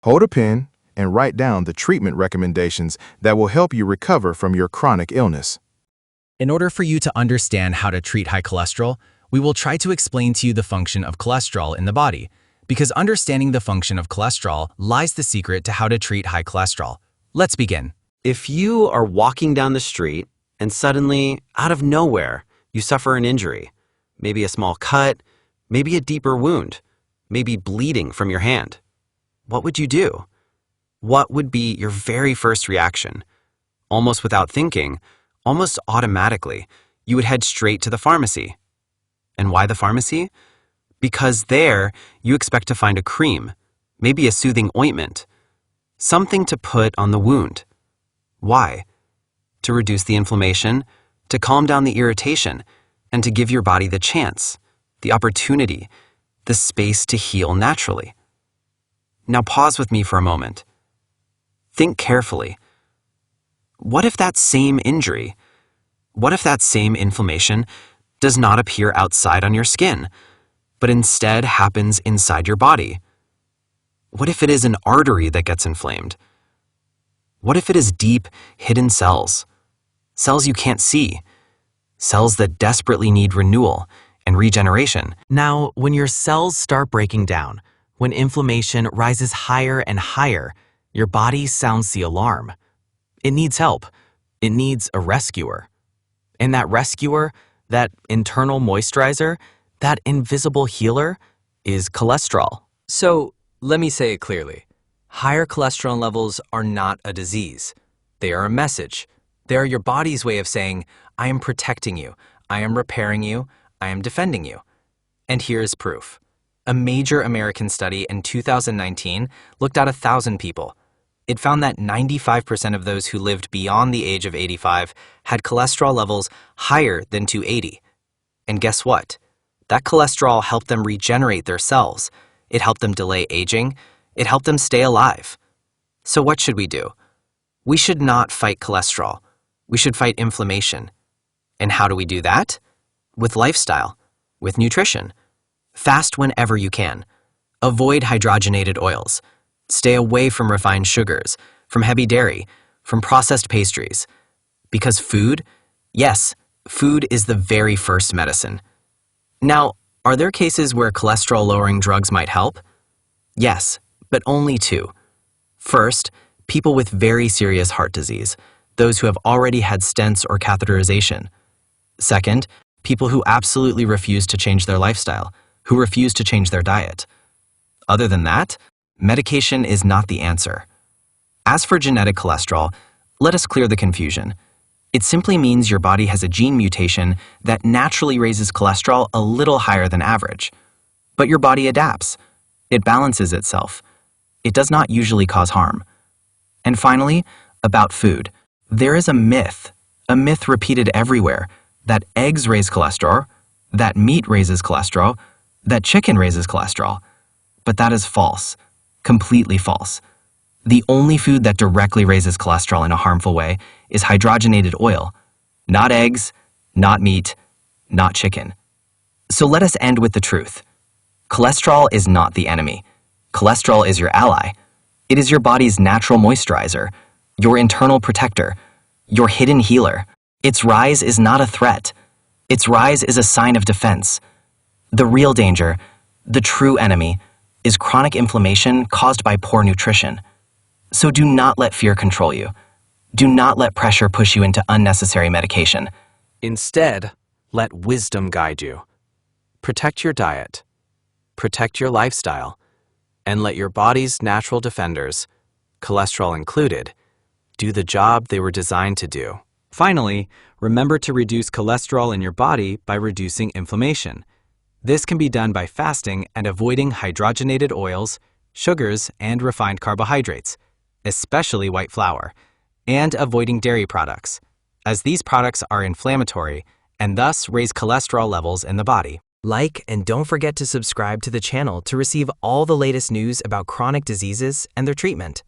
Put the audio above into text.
Hold a pen and write down the treatment recommendations that will help you recover from your chronic illness. In order for you to understand how to treat high cholesterol, we will try to explain to you the function of cholesterol in the body, because understanding the function of cholesterol lies the secret to how to treat high cholesterol. Let's begin. If you are walking down the street and suddenly, out of nowhere, you suffer an injury, maybe a small cut, maybe a deeper wound, maybe bleeding from your hand, what would you do? What would be your very first reaction? Almost without thinking, almost automatically, you would head straight to the pharmacy. And why the pharmacy? Because there, you expect to find a cream, maybe a soothing ointment, something to put on the wound. Why? To reduce the inflammation, to calm down the irritation, and to give your body the chance, the opportunity, the space to heal naturally. Now pause with me for a moment. Think carefully. What if that same injury, what if that same inflammation does not appear outside on your skin, but instead happens inside your body? What if it is an artery that gets inflamed? What if it is deep, hidden cells? Cells you can't see. Cells that desperately need renewal and regeneration. Now, when your cells start breaking down, when inflammation rises higher and higher, your body sounds the alarm. It needs help. It needs a rescuer. And that rescuer, that internal moisturizer, that invisible healer, is cholesterol. So, let me say it clearly. Higher cholesterol levels are not a disease. They are a message. They are your body's way of saying, I am protecting you, I am repairing you, I am defending you. And here is proof. A major American study in 2019 looked at 1,000 people. It found that 95% of those who lived beyond the age of 85 had cholesterol levels higher than 280. And guess what? That cholesterol helped them regenerate their cells. It helped them delay aging. It helped them stay alive. So what should we do? We should not fight cholesterol. We should fight inflammation. And how do we do that? With lifestyle, with nutrition. Fast whenever you can. Avoid hydrogenated oils. Stay away from refined sugars, from heavy dairy, from processed pastries. Because food, yes, food is the very first medicine. Now, are there cases where cholesterol-lowering drugs might help? Yes, but only two. First, people with very serious heart disease, those who have already had stents or catheterization. Second, people who absolutely refuse to change their lifestyle, who refuse to change their diet. Other than that, medication is not the answer. As for genetic cholesterol, let us clear the confusion. It simply means your body has a gene mutation that naturally raises cholesterol a little higher than average. But your body adapts. It balances itself. It does not usually cause harm. And finally, about food. There is a myth repeated everywhere, that eggs raise cholesterol, that meat raises cholesterol, that chicken raises cholesterol. But that is false. Completely false. The only food that directly raises cholesterol in a harmful way is hydrogenated oil. Not eggs, not meat, not chicken. So let us end with the truth. Cholesterol is not the enemy. Cholesterol is your ally. It is your body's natural moisturizer, your internal protector, your hidden healer. Its rise is not a threat. Its rise is a sign of defense. The real danger, the true enemy, is chronic inflammation caused by poor nutrition. So do not let fear control you. Do not let pressure push you into unnecessary medication. Instead, let wisdom guide you. Protect your diet, protect your lifestyle, and let your body's natural defenders, cholesterol included, do the job they were designed to do. Finally, remember to reduce cholesterol in your body by reducing inflammation. This can be done by fasting and avoiding hydrogenated oils, sugars, and refined carbohydrates, especially white flour, and avoiding dairy products, as these products are inflammatory and thus raise cholesterol levels in the body. Like and don't forget to subscribe to the channel to receive all the latest news about chronic diseases and their treatment.